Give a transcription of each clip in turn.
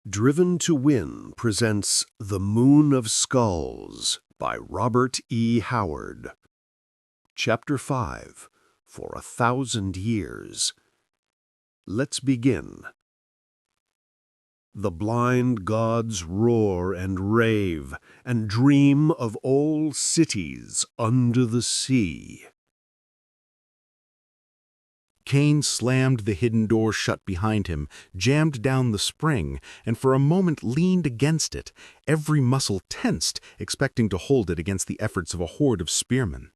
Driven to Win presents The Moon of Skulls by Robert E. Howard. Chapter 5, For 1,000 Years. Let's begin. The blind gods roar and rave and dream of all cities under the sea. Kane slammed the hidden door shut behind him, jammed down the spring, and for a moment leaned against it, every muscle tensed, expecting to hold it against the efforts of a horde of spearmen.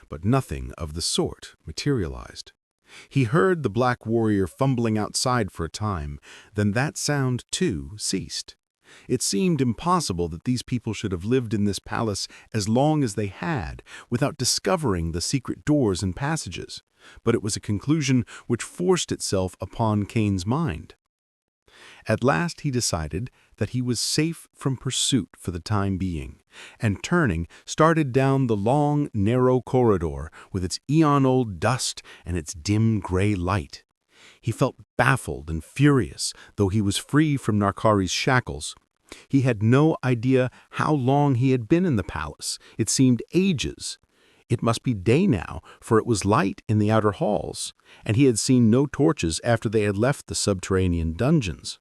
But nothing of the sort materialized. He heard the black warrior fumbling outside for a time, then that sound, too, ceased. It seemed impossible that these people should have lived in this palace as long as they had, without discovering the secret doors and passages. But it was a conclusion which forced itself upon Kane's mind. At last he decided that he was safe from pursuit for the time being, and turning, started down the long, narrow corridor with its eon-old dust and its dim gray light. He felt baffled and furious, though he was free from Narkari's shackles. He had no idea how long he had been in the palace. It seemed ages. It must be day now, for it was light in the outer halls, and he had seen no torches after they had left the subterranean dungeons.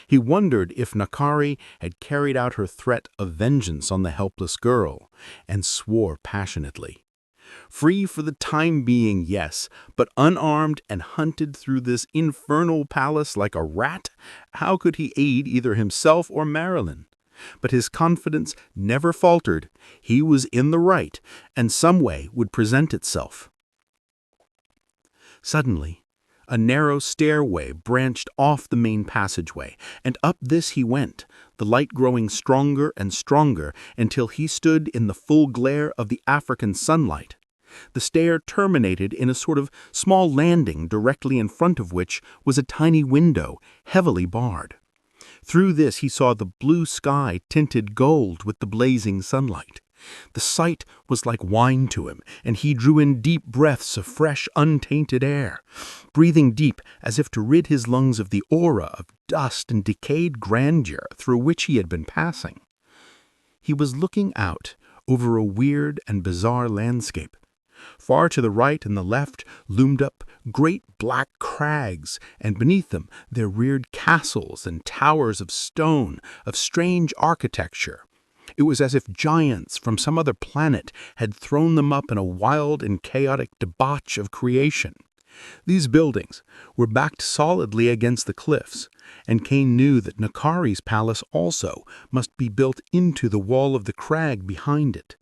He wondered if Narkari had carried out her threat of vengeance on the helpless girl, and swore passionately. Free for the time being, yes, but unarmed and hunted through this infernal palace like a rat, how could he aid either himself or Marilyn? But his confidence never faltered. He was in the right, and some way would present itself. Suddenly, a narrow stairway branched off the main passageway, and up this he went, the light growing stronger and stronger until he stood in the full glare of the African sunlight. The stair terminated in a sort of small landing directly in front of which was a tiny window, heavily barred. Through this he saw the blue sky tinted gold with the blazing sunlight. The sight was like wine to him, and he drew in deep breaths of fresh, untainted air, breathing deep as if to rid his lungs of the aura of dust and decayed grandeur through which he had been passing. He was looking out over a weird and bizarre landscape. Far to the right and the left loomed up great black crags, and beneath them there reared castles and towers of stone, of strange architecture. It was as if giants from some other planet had thrown them up in a wild and chaotic debauch of creation. These buildings were backed solidly against the cliffs, and Kane knew that Narkari's palace also must be built into the wall of the crag behind it.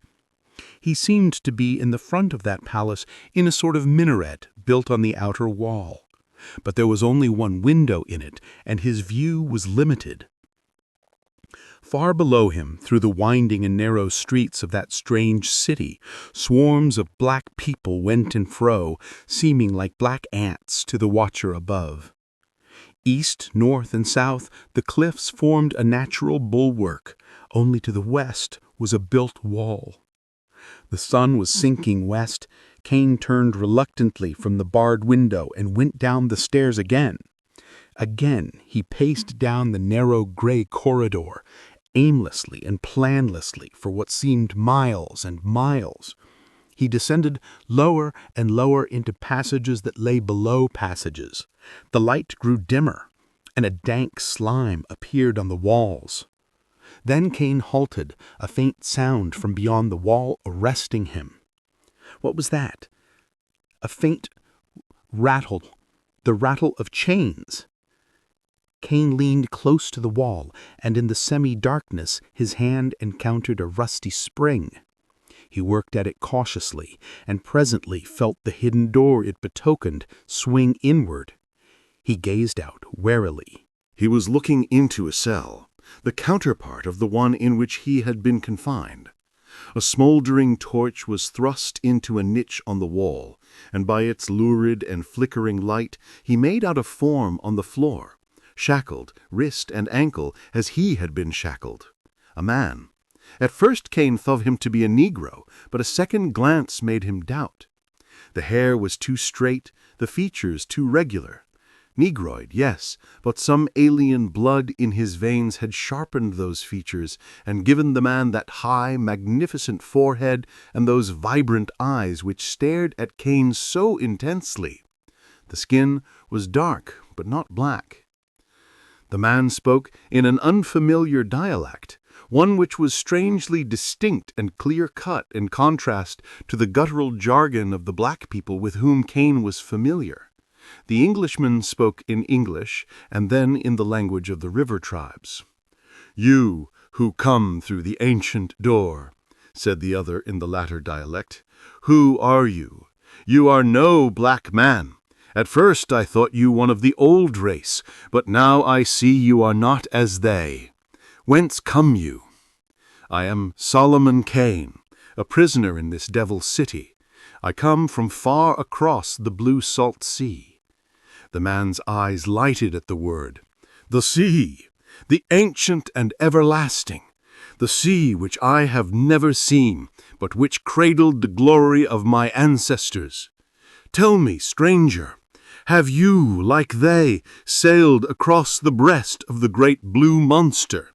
He seemed to be in the front of that palace in a sort of minaret built on the outer wall. But there was only one window in it, and his view was limited. Far below him, through the winding and narrow streets of that strange city, swarms of black people went and fro, seeming like black ants to the watcher above. East, north, and south, the cliffs formed a natural bulwark. Only to the west was a built wall. The sun was sinking west. Kane turned reluctantly from the barred window and went down the stairs again. Again he paced down the narrow gray corridor, aimlessly and planlessly for what seemed miles and miles. He descended lower and lower into passages that lay below passages. The light grew dimmer, and a dank slime appeared on the walls. Then Kane halted, a faint sound from beyond the wall arresting him. What was that? A faint rattle, the rattle of chains. Kane leaned close to the wall, and in the semi-darkness his hand encountered a rusty spring. He worked at it cautiously, and presently felt the hidden door it betokened swing inward. He gazed out warily. He was looking into a cell, the counterpart of the one in which he had been confined. A smoldering torch was thrust into a niche on the wall, and by its lurid and flickering light he made out a form on the floor, shackled, wrist and ankle, as he had been shackled. A man. At first Kane thought him to be a Negro, but a second glance made him doubt. The hair was too straight, the features too regular. Negroid, yes, but some alien blood in his veins had sharpened those features and given the man that high, magnificent forehead and those vibrant eyes which stared at Kane so intensely. The skin was dark, but not black. The man spoke in an unfamiliar dialect, one which was strangely distinct and clear-cut in contrast to the guttural jargon of the black people with whom Kane was familiar. The Englishman spoke in English, and then in the language of the river tribes. "You who come through the ancient door," said the other in the latter dialect, "who are you? You are no black man. At first I thought you one of the old race, but now I see you are not as they. Whence come you?" "I am Solomon Kane, a prisoner in this devil's city. I come from far across the blue salt sea." The man's eyes lighted at the word. "The sea, the ancient and everlasting, the sea which I have never seen, but which cradled the glory of my ancestors. Tell me, stranger, have you, like they, sailed across the breast of the great blue monster,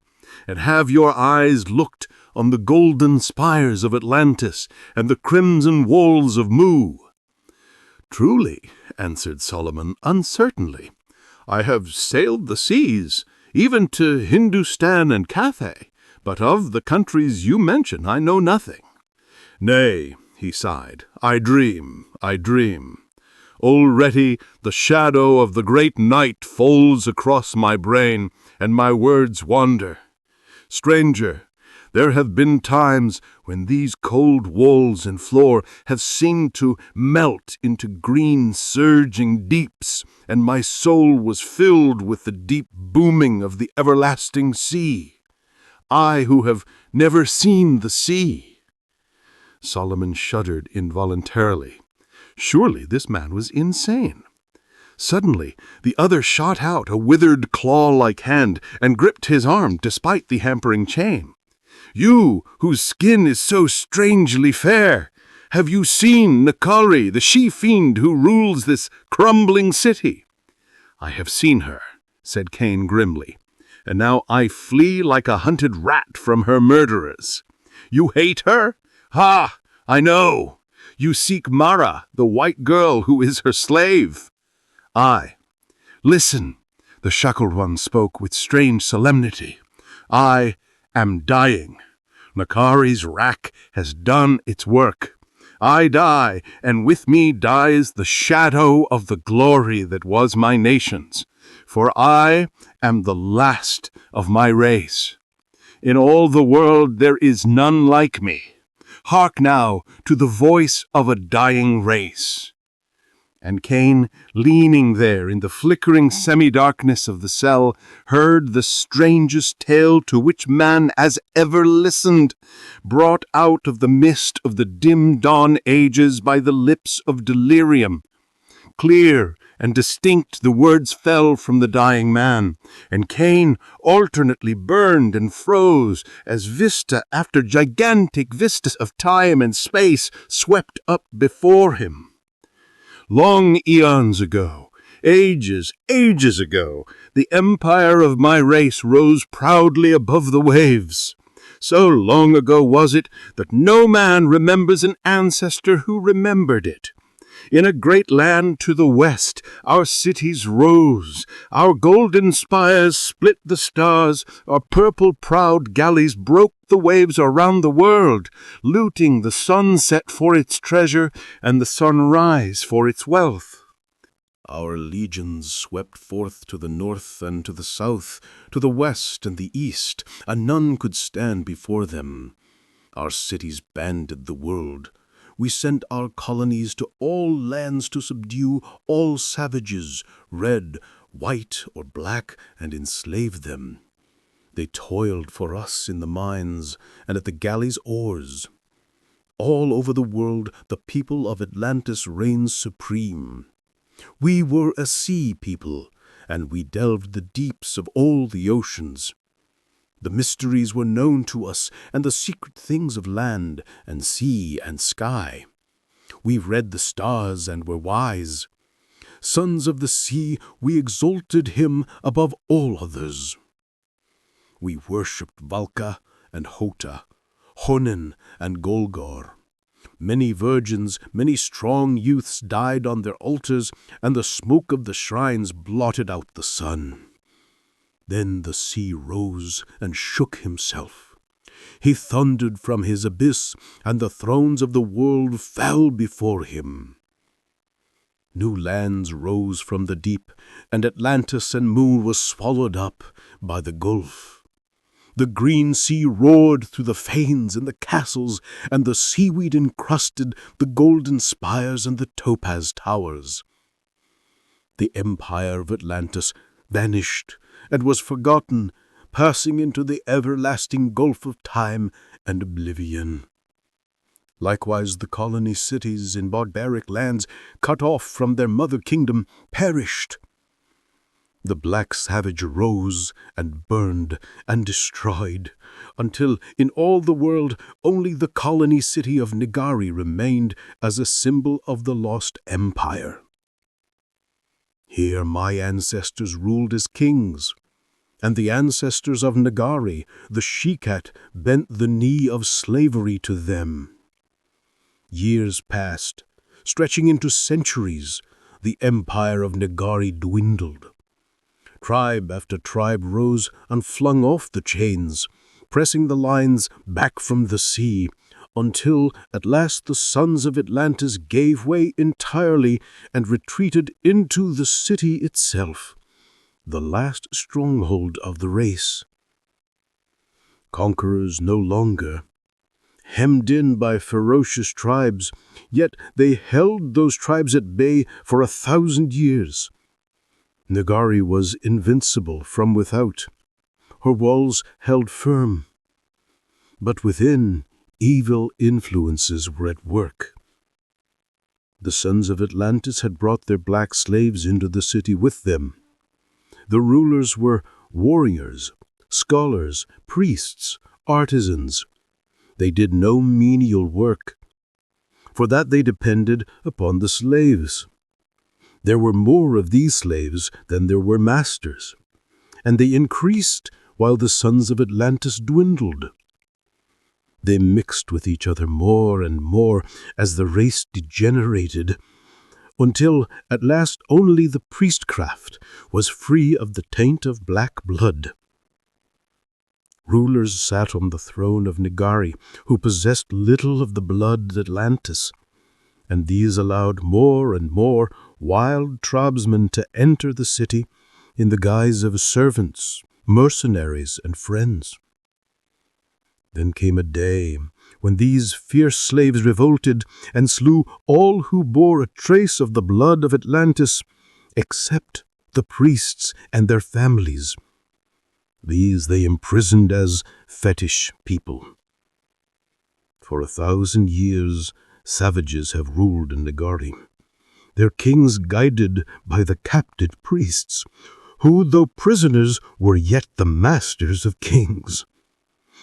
and have your eyes looked on the golden spires of Atlantis and the crimson walls of Mu?" "Truly," answered Solomon uncertainly, "I have sailed the seas, even to Hindustan and Cathay, but of the countries you mention I know nothing." "Nay," he sighed, I dream. Already the shadow of the great night folds across my brain, and my words wander. Stranger, there have been times when these cold walls and floor have seemed to melt into green surging deeps, and my soul was filled with the deep booming of the everlasting sea. I who have never seen the sea." Solomon shuddered involuntarily. Surely this man was insane. Suddenly, the other shot out a withered claw-like hand and gripped his arm despite the hampering chain. "You, whose skin is so strangely fair, have you seen Nakari, the she-fiend who rules this crumbling city?" "I have seen her," said Kane grimly, "and now I flee like a hunted rat from her murderers." "You hate her? Ha! I know! You seek Mara, the white girl who is her slave." "Aye." "Listen," the shackled one spoke with strange solemnity. "I am dying. Nakari's rack has done its work. I die, and with me dies the shadow of the glory that was my nation's, for I am the last of my race. In all the world there is none like me. Hark now to the voice of a dying race." And Kane, leaning there in the flickering semi-darkness of the cell, heard the strangest tale to which man has ever listened, brought out of the mist of the dim dawn ages by the lips of delirium. Clear and distinct the words fell from the dying man, and Kane alternately burned and froze as vista after gigantic vistas of time and space swept up before him. "Long eons ago, ages ago, the empire of my race rose proudly above the waves. So long ago was it that no man remembers an ancestor who remembered it. In a great land to the west, our cities rose, our golden spires split the stars, our purple-prowed galleys broke the waves around the world, looting the sunset for its treasure and the sunrise for its wealth. Our legions swept forth to the north and to the south, to the west and the east, and none could stand before them. Our cities banded the world. We sent our colonies to all lands to subdue all savages, red, white, or black, and enslave them. They toiled for us in the mines and at the galleys' oars. All over the world the people of Atlantis reigned supreme. We were a sea people, and we delved the deeps of all the oceans. The mysteries were known to us, and the secret things of land and sea and sky. We read the stars and were wise. sons of the sea, we exalted him above all others. We worshipped Valka and Hota, Honen and Golgor. Many virgins, many strong youths died on their altars, and the smoke of the shrines blotted out the sun. Then the sea rose and shook himself. He thundered from his abyss, and the thrones of the world fell before him. New lands rose from the deep, and Atlantis and Mu was swallowed up by the gulf. The green sea roared through the fanes and the castles, and the seaweed encrusted the golden spires and the topaz towers. The empire of Atlantis vanished and was forgotten, passing into the everlasting gulf of time and oblivion. Likewise the colony cities in barbaric lands, cut off from their mother kingdom, perished. The black savage rose and burned and destroyed, until in all the world only the colony city of Nagari remained as a symbol of the lost empire. Here my ancestors ruled as kings, and the ancestors of Nagari, the Shikat, bent the knee of slavery to them. Years passed, stretching into centuries. The empire of Nagari dwindled. Tribe after tribe rose and flung off the chains, pressing the lines back from the sea, until at last the sons of Atlantis gave way entirely and retreated into the city itself, the last stronghold of the race. Conquerors no longer, hemmed in by ferocious tribes, yet they held those tribes at bay for 1,000 years. Nagari was invincible from without. Her walls held firm. But within, evil influences were at work. The sons of Atlantis had brought their black slaves into the city with them. The rulers were warriors, scholars, priests, artisans. They did no menial work. For that they depended upon the slaves. There were more of these slaves than there were masters, and they increased while the sons of Atlantis dwindled. They mixed with each other more and more as the race degenerated, until at last only the priestcraft was free of the taint of black blood. Rulers sat on the throne of Nagari, who possessed little of the blood Atlantis, and these allowed more and more wild tribesmen to enter the city in the guise of servants, mercenaries, and friends. Then came a day when these fierce slaves revolted and slew all who bore a trace of the blood of Atlantis, except the priests and their families. These they imprisoned as fetish people. For 1,000 years, savages have ruled in Nagari, their kings guided by the captive priests, who, though prisoners, were yet the masters of kings.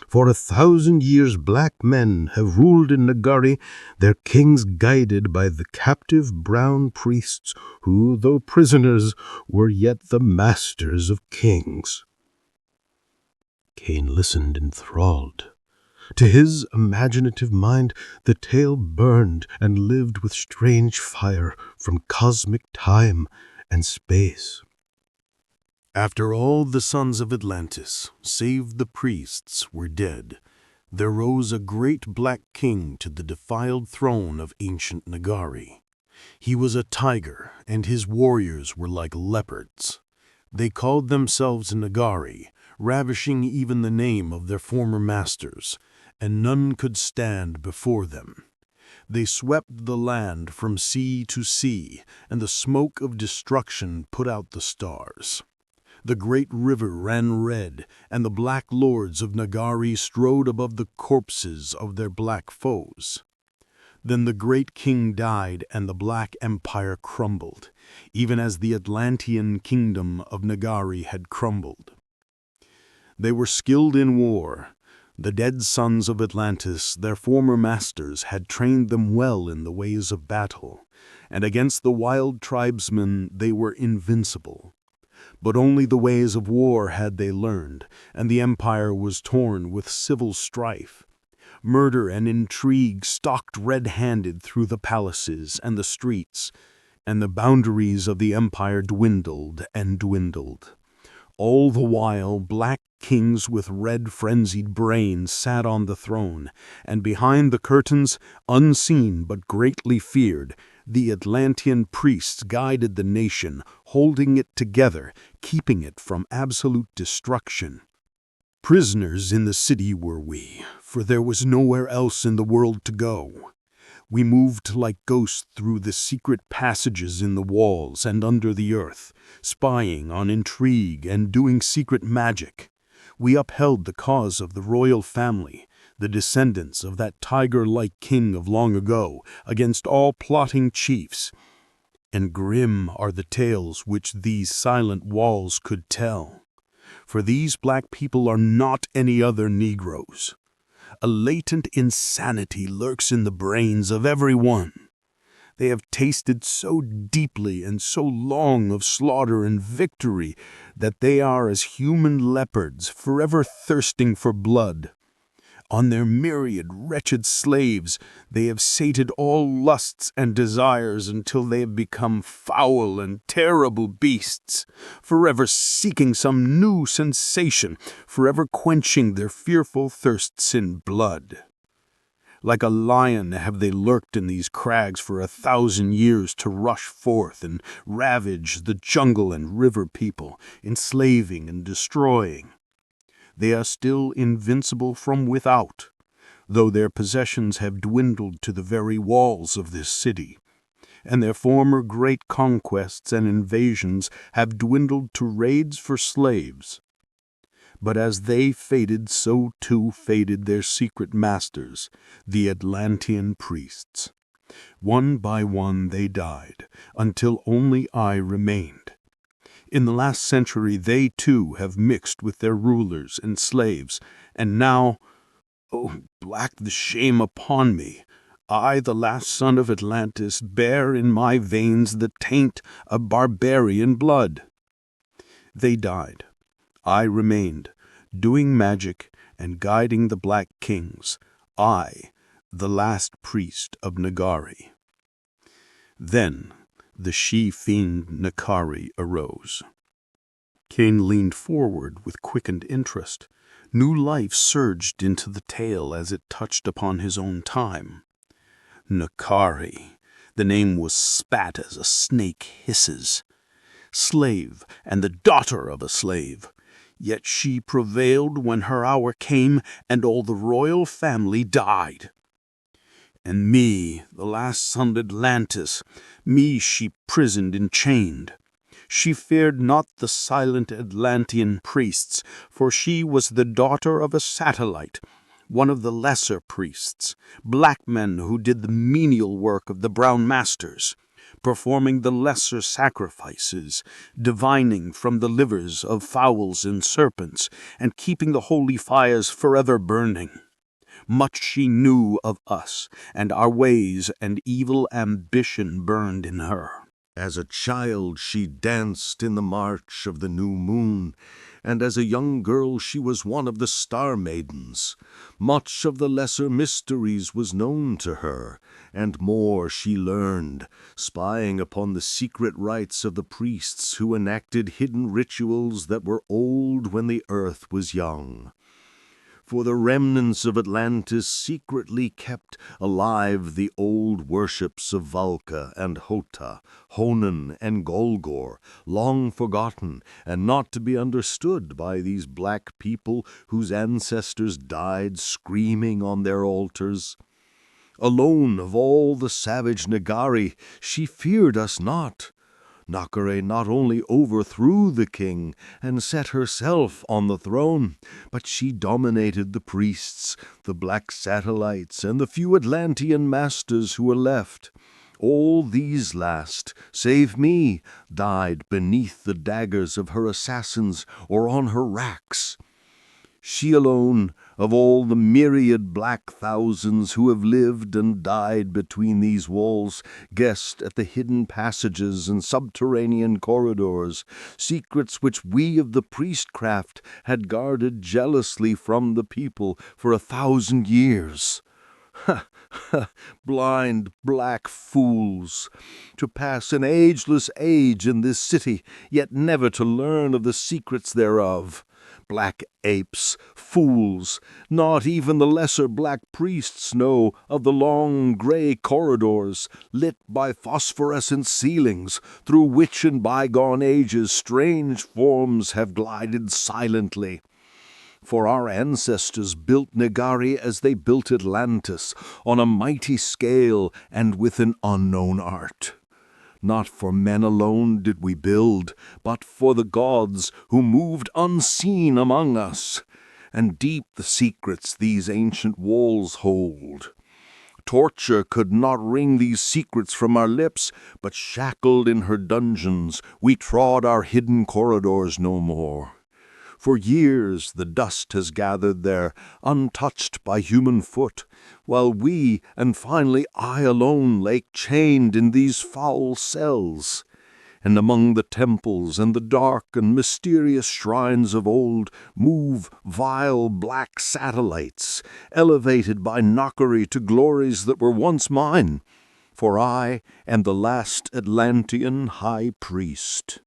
For 1,000 years black men have ruled in Nagari, their kings guided by the captive brown priests, who, though prisoners, were yet the masters of kings. Kane listened enthralled. To his imaginative mind, the tale burned and lived with strange fire from cosmic time and space. After all the sons of Atlantis, save the priests, were dead, there rose a great black king to the defiled throne of ancient Nagari. He was a tiger, and his warriors were like leopards. They called themselves Nagari, ravishing even the name of their former masters, and none could stand before them. They swept the land from sea to sea, and the smoke of destruction put out the stars. The great river ran red, and the black lords of Nagari strode above the corpses of their black foes. Then the great king died, and the black empire crumbled, even as the Atlantean kingdom of Nagari had crumbled. They were skilled in war. The dead sons of Atlantis, their former masters, had trained them well in the ways of battle, and against the wild tribesmen they were invincible. But only the ways of war had they learned, and the empire was torn with civil strife. Murder and intrigue stalked red-handed through the palaces and the streets, and the boundaries of the empire dwindled and dwindled. All the while, black kings with red frenzied brains sat on the throne, and behind the curtains, unseen but greatly feared, the Atlantean priests guided the nation, holding it together, keeping it from absolute destruction. Prisoners in the city were we, for there was nowhere else in the world to go. We moved like ghosts through the secret passages in the walls and under the earth, spying on intrigue and doing secret magic. We upheld the cause of the royal family, the descendants of that tiger-like king of long ago, against all plotting chiefs. And grim are the tales which these silent walls could tell. For these black people are not any other Negroes. A latent insanity lurks in the brains of every one. They have tasted so deeply and so long of slaughter and victory that they are as human leopards, forever thirsting for blood. On their myriad wretched slaves, they have sated all lusts and desires until they have become foul and terrible beasts, forever seeking some new sensation, forever quenching their fearful thirsts in blood. Like a lion have they lurked in these crags for 1,000 years to rush forth and ravage the jungle and river people, enslaving and destroying. They are still invincible from without, though their possessions have dwindled to the very walls of this city, and their former great conquests and invasions have dwindled to raids for slaves. But as they faded, so too faded their secret masters, the Atlantean priests. One by one they died, until only I remained. In the last century they too have mixed with their rulers and slaves, and now, oh, black the shame upon me, I, the last son of Atlantis, bear in my veins the taint of barbarian blood. They died. I remained, doing magic and guiding the Black Kings, I, the last priest of Nagari. Then the she-fiend Nakari arose. Kane leaned forward with quickened interest. New life surged into the tale as it touched upon his own time. Nakari. The name was spat as a snake hisses. Slave, and the daughter of a slave. Yet she prevailed when her hour came, and all the royal family died. And me, the last son of Atlantis, me she prisoned and chained. She feared not the silent Atlantean priests, for she was the daughter of a satellite, one of the lesser priests, black men who did the menial work of the brown masters, performing the lesser sacrifices, divining from the livers of fowls and serpents, and keeping the holy fires forever burning. Much she knew of us, and our ways, and evil ambition burned in her. As a child she danced in the march of the new moon, and as a young girl she was one of the star maidens. Much of the lesser mysteries was known to her, and more she learned, spying upon the secret rites of the priests who enacted hidden rituals that were old when the earth was young. For the remnants of Atlantis secretly kept alive the old worships of Valka and Hota, Honan and Golgor, long forgotten and not to be understood by these black people whose ancestors died screaming on their altars. Alone of all the savage Nagari, she feared us not. Nakare not only overthrew the king and set herself on the throne, but she dominated the priests, the black satellites, and the few Atlantean masters who were left. All these last, save me, died beneath the daggers of her assassins or on her racks. she alone, of all the myriad black thousands who have lived and died between these walls, guessed at the hidden passages and subterranean corridors, secrets which we of the priestcraft had guarded jealously from the people for 1,000 years. Ha! Ha! Blind black fools! To pass an ageless age in this city, yet never to learn of the secrets thereof. Black apes, fools! Not even the lesser black priests know of the long grey corridors, lit by phosphorescent ceilings, through which in bygone ages strange forms have glided silently. For our ancestors built Nagari as they built Atlantis, on a mighty scale and with an unknown art. Not for men alone did we build, but for the gods who moved unseen among us. And deep the secrets these ancient walls hold. Torture could not wring these secrets from our lips, but shackled in her dungeons, we trod our hidden corridors no more. For years the dust has gathered there, untouched by human foot, while we, and finally I alone, lay chained in these foul cells. And among the temples and the dark and mysterious shrines of old move vile black satellites, elevated by knockery to glories that were once mine, for I am the last Atlantean high priest.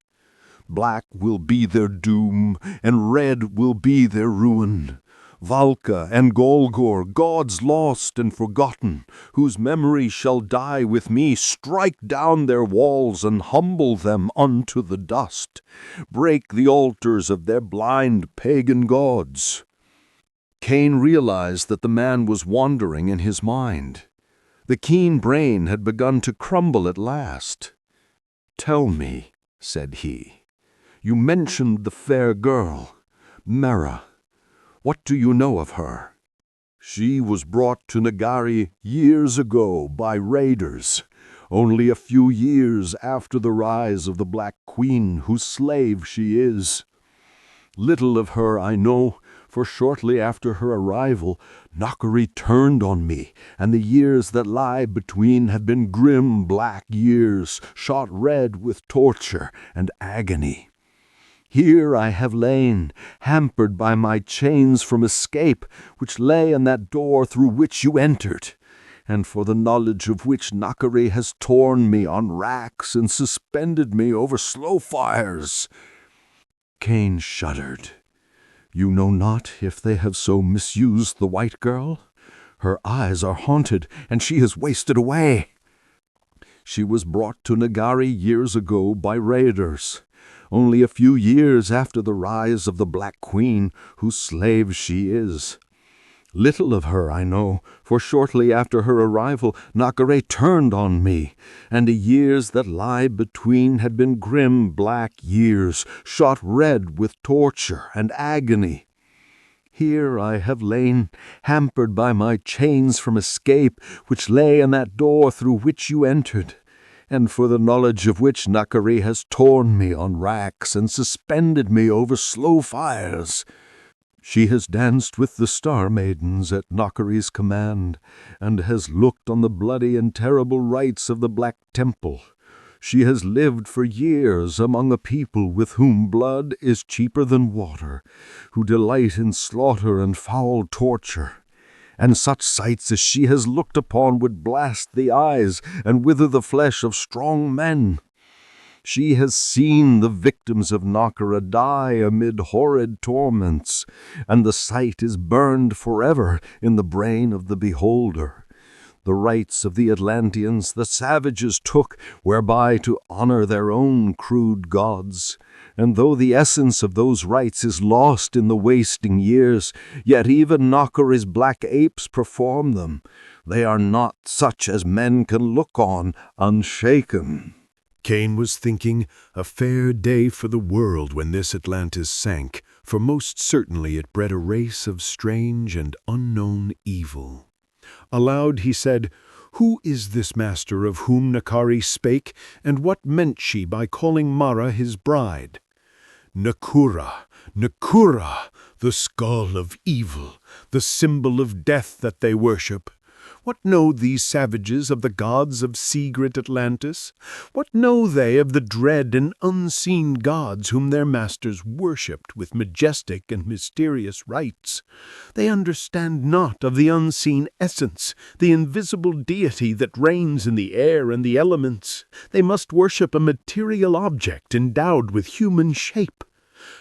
Black will be their doom, and red will be their ruin. Valka and Golgor, gods lost and forgotten, whose memory shall die with me, strike down their walls and humble them unto the dust. Break the altars of their blind pagan gods. Kane realized that the man was wandering in his mind. The keen brain had begun to crumble at last. "Tell me," said he. "You mentioned the fair girl, Mera. What do you know of her?" "She was brought to Nagari years ago by raiders, only a few years after the rise of the Black Queen, whose slave she is. Little of her I know, for shortly after her arrival, Nagari turned on me, and the years that lie between have been grim black years, shot red with torture and agony. Here I have lain, hampered by my chains from escape, which lay in that door through which you entered, and for the knowledge of which Nagari has torn me on racks and suspended me over slow fires." Kane shuddered. "You know not if they have so misused the white girl? Her eyes are haunted, and she has wasted away." "She was brought to Nagari years ago by raiders, only a few years after the rise of the Black Queen, whose slave she is. Little of her I know, for shortly after her arrival Nagari turned on me, and the years that lie between had been grim black years, shot red with torture and agony. Here I have lain, hampered by my chains from escape, which lay in that door through which you entered, and for the knowledge of which Nagari has torn me on racks and suspended me over slow fires. She has danced with the star maidens at Nagari's command, and has looked on the bloody and terrible rites of the Black Temple. She has lived for years among a people with whom blood is cheaper than water, who delight in slaughter and foul torture. And such sights as she has looked upon would blast the eyes and wither the flesh of strong men. She has seen the victims of Nagara die amid horrid torments, and the sight is burned forever in the brain of the beholder. The rites of the Atlanteans the savages took, whereby to honor their own crude gods. And though the essence of those rites is lost in the wasting years, yet even Nagari's black apes perform them. They are not such as men can look on unshaken." Kane was thinking, a fair day for the world when this Atlantis sank, for most certainly it bred a race of strange and unknown evil. Aloud he said, "Who is this master of whom Nagari spake, and what meant she by calling Mara his bride?" "Nakura, Nakura, the skull of evil, the symbol of death that they worship. What know these savages of the gods of secret Atlantis? What know they of the dread and unseen gods whom their masters worshipped with majestic and mysterious rites? They understand not of the unseen essence, the invisible deity that reigns in the air and the elements. They must worship a material object endowed with human shape.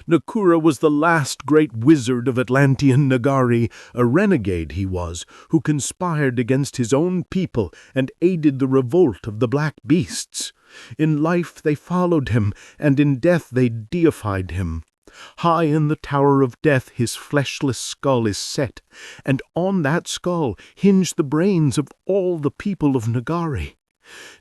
Nakura was the last great wizard of Atlantean Nagari, a renegade he was, who conspired against his own people and aided the revolt of the black beasts. In life they followed him, and in death they deified him. High in the Tower of Death his fleshless skull is set, and on that skull hinge the brains of all the people of Nagari.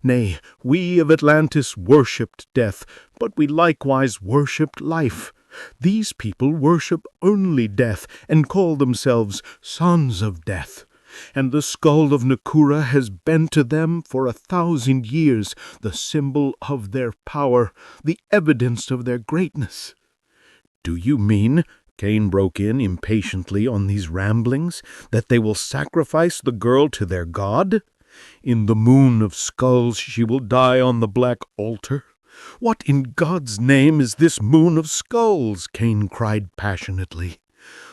Nay, we of Atlantis worshipped death, but we likewise worshipped life. These people worship only death, and call themselves sons of death. And the skull of Nakura has been to them for 1,000 years the symbol of their power, the evidence of their greatness. "Do you mean," Kane broke in impatiently on these ramblings, "that they will sacrifice the girl to their god? In the moon of skulls she will die on the black altar." "What in God's name is this moon of skulls?" Kane cried passionately.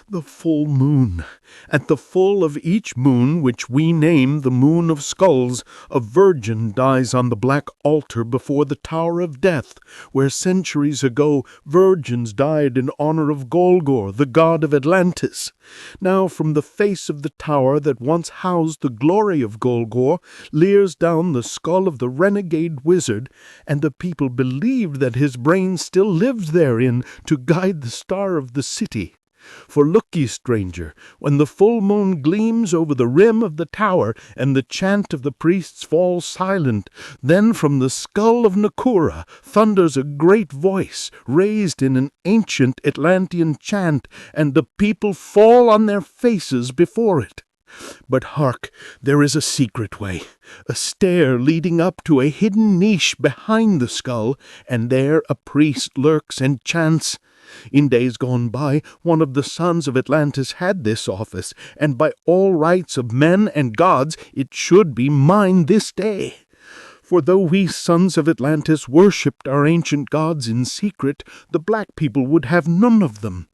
"The full moon. At the full of each moon, which we name the moon of skulls, a virgin dies on the black altar before the Tower of Death, where centuries ago virgins died in honor of Golgor, the god of Atlantis. Now from the face of the tower that once housed the glory of Golgor leers down the skull of the renegade wizard, and the people believed that his brain still lives therein to guide the star of the city. For look ye, stranger, when the full moon gleams over the rim of the tower, and the chant of the priests falls silent, then from the skull of Nakura thunders a great voice, raised in an ancient Atlantean chant, and the people fall on their faces before it. But hark, there is a secret way, a stair leading up to a hidden niche behind the skull, and there a priest lurks and chants. In days gone by, one of the sons of Atlantis had this office, and by all rights of men and gods it should be mine this day. For though we sons of Atlantis worshipped our ancient gods in secret, the black people would have none of them.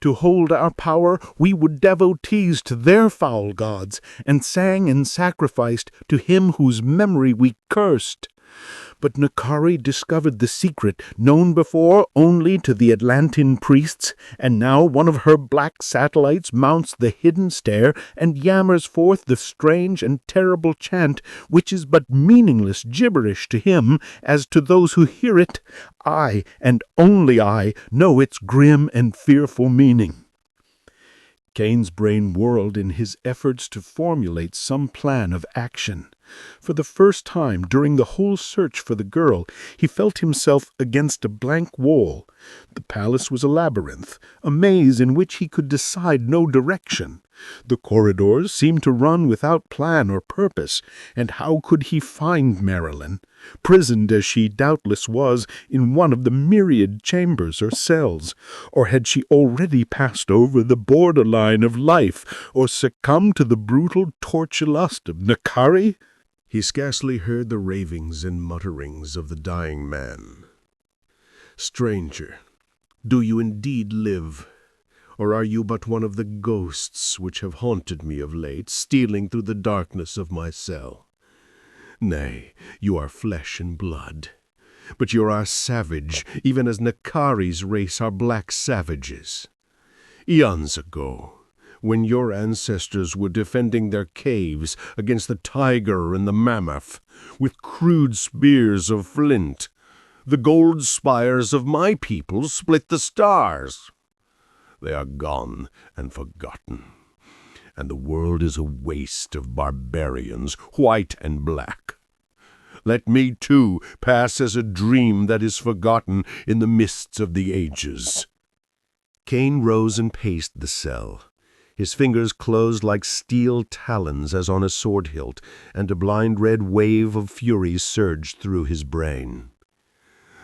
To hold our power, we were devotees to their foul gods, and sang and sacrificed to him whose memory we cursed. But Nakari discovered the secret, known before only to the Atlantean priests, and now one of her black satellites mounts the hidden stair and yammers forth the strange and terrible chant, which is but meaningless gibberish to him, as to those who hear it. I, and only I, know its grim and fearful meaning." Kane's brain whirled in his efforts to formulate some plan of action. For the first time during the whole search for the girl, he felt himself against a blank wall. The palace was a labyrinth, a maze in which he could decide no direction. The corridors seemed to run without plan or purpose, and how could he find Marilyn, prisoned as she doubtless was in one of the myriad chambers or cells? Or had she already passed over the borderline of life, or succumbed to the brutal torture-lust of Nakari? He scarcely heard the ravings and mutterings of the dying man. "Stranger, do you indeed live? Or are you but one of the ghosts which have haunted me of late, stealing through the darkness of my cell? Nay, you are flesh and blood, but you are savage, even as Nakari's race are black savages. Eons ago, when your ancestors were defending their caves against the tiger and the mammoth, with crude spears of flint, the gold spires of my people split the stars. They are gone and forgotten, and the world is a waste of barbarians, white and black. Let me, too, pass as a dream that is forgotten in the mists of the ages." Kane rose and paced the cell. His fingers closed like steel talons as on a sword hilt, and a blind red wave of fury surged through his brain.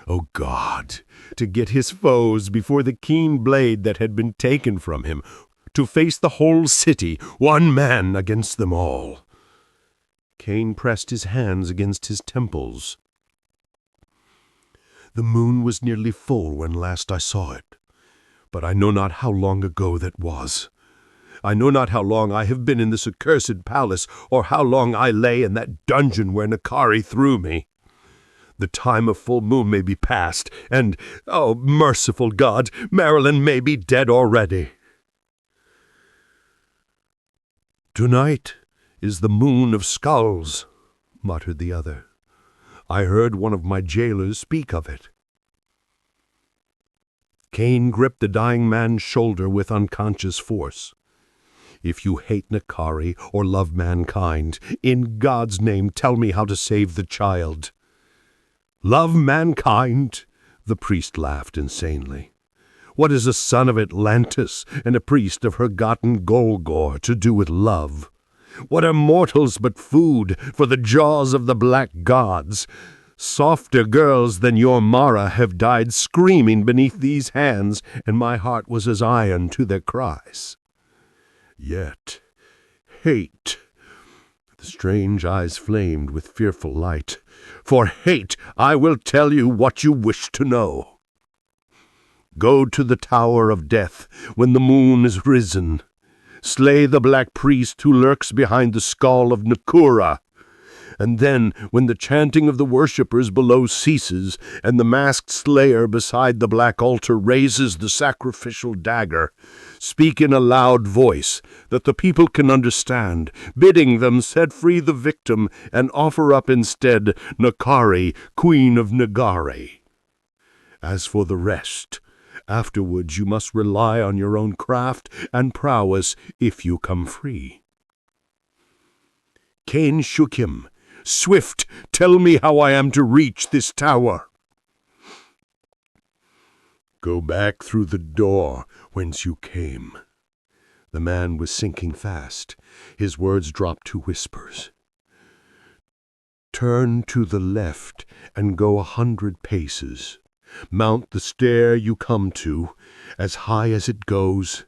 O God, to get his foes before the keen blade that had been taken from him, to face the whole city, one man against them all. Kane pressed his hands against his temples. The moon was nearly full when last I saw it, but I know not how long ago that was. I know not how long I have been in this accursed palace, or how long I lay in that dungeon where Nakari threw me. The time of full moon may be past, and, oh, merciful God, Marilyn may be dead already. Tonight is the moon of skulls, muttered the other. I heard one of my jailers speak of it. Kane gripped the dying man's shoulder with unconscious force. If you hate Nakari or love mankind, in God's name tell me how to save the child. Love mankind? The priest laughed insanely. What is a son of Atlantis and a priest of Hergotten Golgor to do with love? What are mortals but food for the jaws of the black gods? Softer girls than your Mara have died screaming beneath these hands, and my heart was as iron to their cries. Yet, hate. The strange eyes flamed with fearful light. For hate, I will tell you what you wish to know. Go to the Tower of Death when the moon is risen. Slay the black priest who lurks behind the skull of Nakura. And then, when the chanting of the worshippers below ceases, and the masked slayer beside the black altar raises the sacrificial dagger, speak in a loud voice that the people can understand, bidding them set free the victim and offer up instead Nakari, Queen of Nagari. As for the rest, afterwards you must rely on your own craft and prowess if you come free. Kane shook him. Swift, tell me how I am to reach this tower. Go back through the door whence you came. The man was sinking fast. His words dropped to whispers. Turn to the left and go 100 paces. Mount the stair you come to, as high as it goes.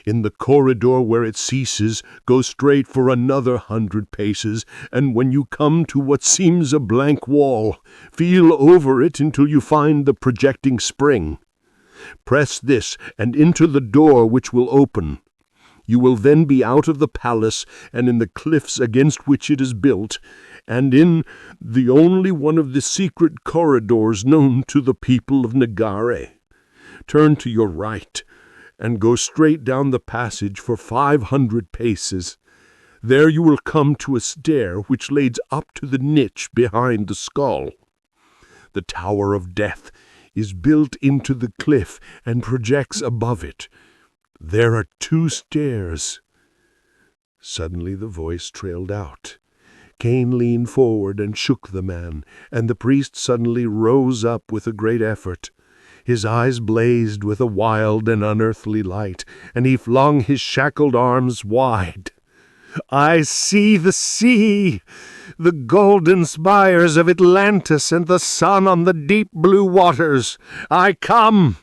In the corridor where it ceases, go straight for another 100 paces, and when you come to what seems a blank wall, feel over it until you find the projecting spring. Press this and into the door which will open. You will then be out of the palace and in the cliffs against which it is built, and in the only one of the secret corridors known to the people of Nagare. Turn to your right, and go straight down the passage for 500 paces. There you will come to a stair which leads up to the niche behind the skull. The Tower of Death is built into the cliff and projects above it. There are 2 stairs. Suddenly the voice trailed out. Kane leaned forward and shook the man, and the priest suddenly rose up with a great effort. His eyes blazed with a wild and unearthly light, and he flung his shackled arms wide. I see the sea, the golden spires of Atlantis and the sun on the deep blue waters. I come!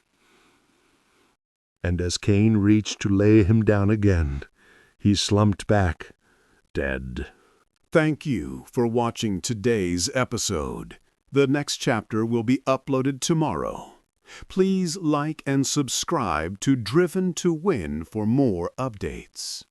And as Kane reached to lay him down again, he slumped back, dead. Thank you for watching today's episode. The next chapter will be uploaded tomorrow. Please like and subscribe to Driven to Win for more updates.